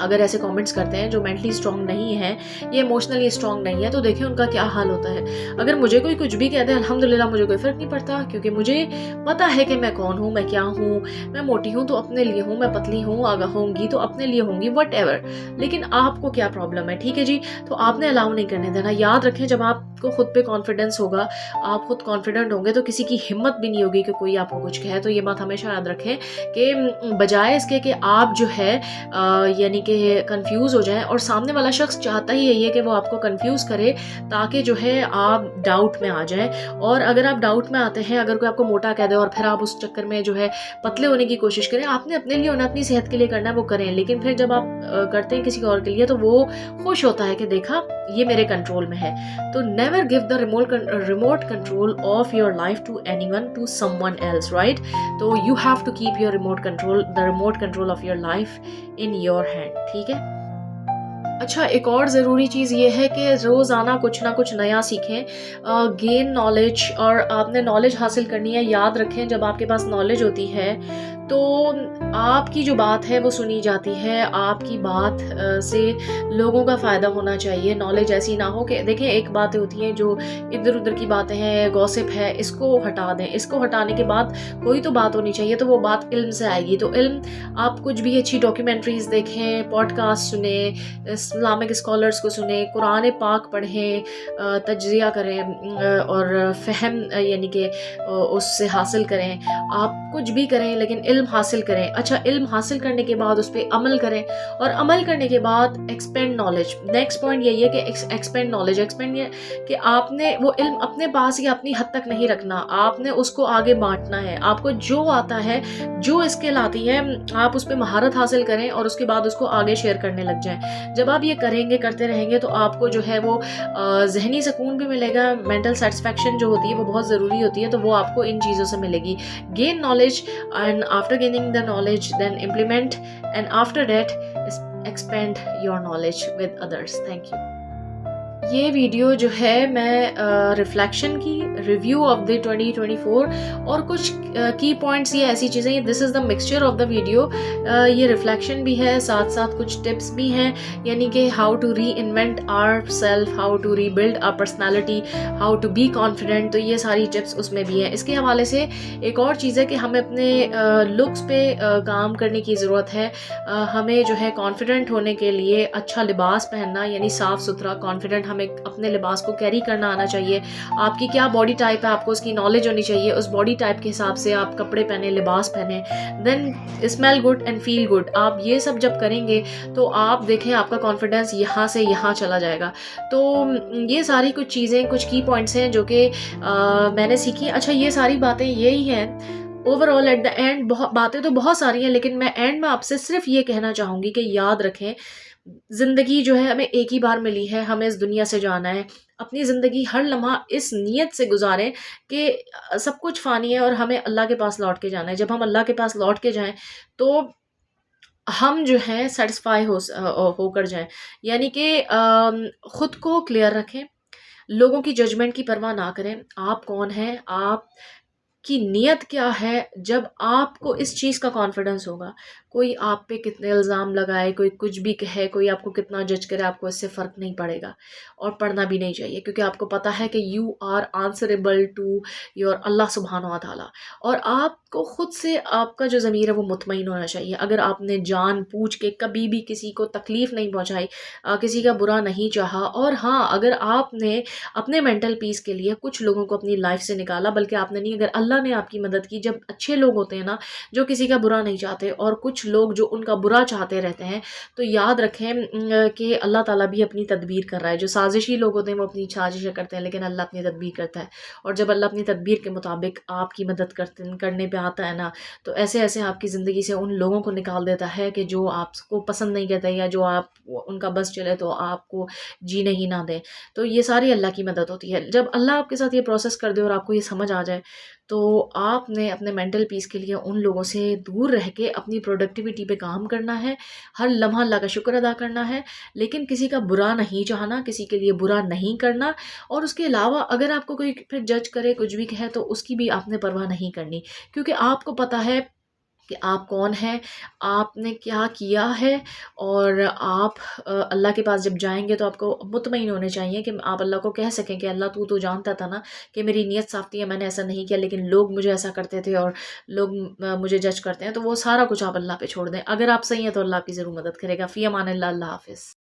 اگر ایسے کامنٹس کرتے ہیں جو مینٹلی اسٹرانگ نہیں ہے، یہ ایموشنلی اسٹرانگ نہیں ہے، تو دیکھیں ان کا کیا حال ہوتا ہے۔ اگر مجھے کوئی کچھ بھی کہہ دے، الحمدللہ مجھے کوئی فرق نہیں پڑتا، کیونکہ مجھے پتہ ہے کہ میں کون ہوں، میں کیا ہوں۔ میں موٹی ہوں تو اپنے لیے ہوں، میں پتلی ہوں آگاہ ہوں گی تو اپنے لیے ہوں گی، وٹ ایور۔ لیکن آپ کو کیا پرابلم ہے؟ ٹھیک ہے جی، تو آپ نے الاؤ نہیں کرنے دینا۔ یاد رکھیں، جب آپ کو خود پہ کانفیڈنس ہوگا، آپ خود کانفیڈنٹ ہوں گے، تو کسی کی ہمت بھی نہیں ہوگی کہ کوئی آپ کو کچھ کہے۔ تو یہ بات ہمیشہ یاد رکھیں کہ بجائے اس کے کہ آپ جو ہے یعنی کہ کنفیوز ہو جائیں، اور سامنے والا شخص چاہتا ہی یہی ہے کہ وہ آپ کو کنفیوز کرے تاکہ جو ہے آپ ڈاؤٹ میں آ جائیں۔ اور اگر آپ ڈاؤٹ میں آتے ہیں، اگر کوئی آپ کو موٹا کہہ دے اور پھر آپ اس چکر میں جو ہے پتلے ہونے کی کوشش کریں، آپ نے اپنے لیے ہونا، اپنی صحت کے لیے کرنا ہے، وہ کریں۔ لیکن پھر جب آپ کرتے ہیں کسی اور کے لیے، تو وہ خوش ہوتا ہے کہ دیکھا یہ میرے کنٹرول میں ہے۔ تو never give the remote control of your life to anyone, to someone else, right? تو you have to keep your remote control of your life in your hand, ٹھیک ہے؟ اچھا، ایک اور ضروری چیز یہ ہے کہ روزانہ کچھ نہ کچھ نیا سیکھیں، گین نالج، اور آپ نے نالج حاصل کرنی ہے۔ یاد رکھیں، جب آپ کے پاس نالج ہوتی ہے تو آپ کی جو بات ہے وہ سنی جاتی ہے، آپ کی بات سے لوگوں کا فائدہ ہونا چاہیے۔ نالج ایسی نہ ہو کہ دیکھیں، ایک باتیں ہوتی ہیں جو ادھر ادھر کی باتیں ہیں، گوسپ ہے، اس کو ہٹا دیں۔ اس کو ہٹانے کے بعد کوئی تو بات ہونی چاہیے، تو وہ بات علم سے آئے گی۔ تو علم، آپ کچھ بھی اچھی ڈاکیومنٹریز دیکھیں، پوڈ کاسٹ سنیں، اسلامک اسکالرس کو سنیں، قرآن پاک پڑھیں، تجزیہ کریں، اور فہم یعنی کہ اس سے حاصل کریں۔ آپ کچھ بھی کریں لیکن علم حاصل کریں۔ اچھا، علم حاصل کرنے کے بعد اس پہ عمل کریں، اور عمل کرنے کے بعد ایکسپینڈ نالج۔ نیکسٹ پوائنٹ یہی ہے کہ ایکسپینڈ نالج۔ ایکسپینڈ یہ کہ آپ نے وہ علم اپنے پاس یا اپنی حد تک نہیں رکھنا، آپ نے اس کو آگے بانٹنا ہے۔ آپ کو جو آتا ہے، جو اسکل آتی ہے، آپ اس پہ مہارت حاصل کریں، اور اس کے بعد اس کو آگے شیئر کرنے لگ جائیں۔ جب آپ یہ کریں گے، کرتے رہیں گے، تو آپ کو جو ہے وہ ذہنی سکون بھی ملے گا۔ مینٹل سیٹسفیکشن جو ہوتی ہے وہ بہت ضروری ہوتی ہے، تو وہ آپ کو ان چیزوں سے ملے گی۔ Gain knowledge, and after gaining the knowledge then implement, and after that expand your knowledge with others. Thank you. یہ ویڈیو جو ہے میں ریفلیکشن کی، ریویو آف دی 2024، اور کچھ کی پوائنٹس، یہ ایسی چیزیں، دس از دا مکسچر آف دا ویڈیو۔ یہ ریفلیکشن بھی ہے، ساتھ ساتھ کچھ ٹپس بھی ہیں، یعنی کہ how to reinvent our self, how to rebuild our personality, how to be confident. تو یہ ساری ٹپس اس میں بھی ہیں۔ اس کے حوالے سے ایک اور چیز ہے کہ ہمیں اپنے لکس پہ کام کرنے کی ضرورت ہے۔ ہمیں جو ہے کانفیڈنٹ ہونے کے لیے اچھا لباس پہننا، یعنی صاف ستھرا کانفیڈنٹ، ہمیں اپنے لباس کو کیری کرنا آنا چاہیے۔ آپ کی کیا باڈی ٹائپ ہے، آپ کو اس کی نالج ہونی چاہیے۔ اس باڈی ٹائپ کے حساب سے آپ کپڑے پہنیں، لباس پہنیں، then smile good and feel good. آپ یہ سب جب کریں گے تو آپ دیکھیں آپ کا کانفیڈنس یہاں سے یہاں چلا جائے گا۔ تو یہ ساری کچھ چیزیں، کچھ کی پوائنٹس ہیں جو کہ میں نے سیکھی۔ اچھا، یہ ساری باتیں یہی ہیں overall at the end. باتیں تو بہت ساری ہیں، لیکن میں اینڈ میں آپ سے صرف یہ کہنا چاہوں گی کہ یاد رکھیں، زندگی جو ہے ہمیں ایک ہی بار ملی ہے، ہمیں اس دنیا سے جانا ہے۔ اپنی زندگی ہر لمحہ اس نیت سے گزاریں کہ سب کچھ فانی ہے اور ہمیں اللہ کے پاس لوٹ کے جانا ہے۔ جب ہم اللہ کے پاس لوٹ کے جائیں تو ہم جو ہیں سیٹسفائی ہو کر جائیں، یعنی کہ خود کو کلیئر رکھیں، لوگوں کی ججمنٹ کی پرواہ نہ کریں۔ آپ کون ہیں، آپ کی نیت کیا ہے؟ جب آپ کو اس چیز کا کانفیڈنس ہوگا، کوئی آپ پہ کتنے الزام لگائے، کوئی کچھ بھی کہے، کوئی آپ کو کتنا جج کرے، آپ کو اس سے فرق نہیں پڑے گا، اور پڑھنا بھی نہیں چاہیے، کیونکہ آپ کو پتہ ہے کہ you are answerable to your اللہ سبحانہ و تعالیٰ۔ اور آپ کو خود سے آپ کا جو ضمیر ہے وہ مطمئن ہونا چاہیے۔ اگر آپ نے جان پوچھ کے کبھی بھی کسی کو تکلیف نہیں پہنچائی، کسی کا برا نہیں چاہا، اور ہاں، اگر آپ نے اپنے مینٹل پیس کے لیے کچھ لوگوں کو اپنی لائف سے نکالا، بلکہ آپ نے نہیں، اگر اللہ نے آپ کی مدد کی، جب اچھے لوگ ہوتے ہیں نا، جو کسی کا برا نہیں چاہتے، اور کچھ لوگ جو ان کا برا چاہتے رہتے ہیں، تو یاد رکھیں کہ اللہ تعالیٰ بھی اپنی تدبیر کر رہا ہے۔ جو سازشی لوگ ہوتے ہیں وہ اپنی سازشیں کرتے ہیں، لیکن اللہ اپنی تدبیر کرتا ہے، اور جب اللہ اپنی تدبیر کے مطابق آپ کی مدد کرنے پہ آتا ہے نا، تو ایسے ایسے آپ کی زندگی سے ان لوگوں کو نکال دیتا ہے کہ جو آپ کو پسند نہیں کرتے، یا جو آپ ان کا بس چلے تو آپ کو جینے ہی نہ دیں۔ تو یہ ساری اللہ کی مدد ہوتی ہے۔ جب اللہ آپ کے ساتھ یہ پروسیس کر دے اور آپ کو یہ سمجھ آ جائے، تو آپ نے اپنے مینٹل پیس کے لیے ان لوگوں سے دور رہ کے اپنی پروڈکٹیوٹی پہ کام کرنا ہے، ہر لمحہ اللہ کا شکر ادا کرنا ہے، لیکن کسی کا برا نہیں چاہنا، کسی کے لیے برا نہیں کرنا۔ اور اس کے علاوہ اگر آپ کو کوئی پھر جج کرے، کچھ بھی کہے، تو اس کی بھی آپ نے پرواہ نہیں کرنی، کیونکہ آپ کو پتہ ہے کہ آپ کون ہیں، آپ نے کیا کیا ہے، اور آپ اللہ کے پاس جب جائیں گے تو آپ کو مطمئن ہونے چاہیے کہ آپ اللہ کو کہہ سکیں کہ اللہ تو جانتا تھا نا کہ میری نیت صاف تھی، میں نے ایسا نہیں کیا لیکن لوگ مجھے ایسا کرتے تھے اور لوگ مجھے جج کرتے ہیں، تو وہ سارا کچھ آپ اللہ پہ چھوڑ دیں۔ اگر آپ صحیح ہیں تو اللہ آپ کی ضرور مدد کرے گا۔ فی امان اللہ، اللہ حافظ۔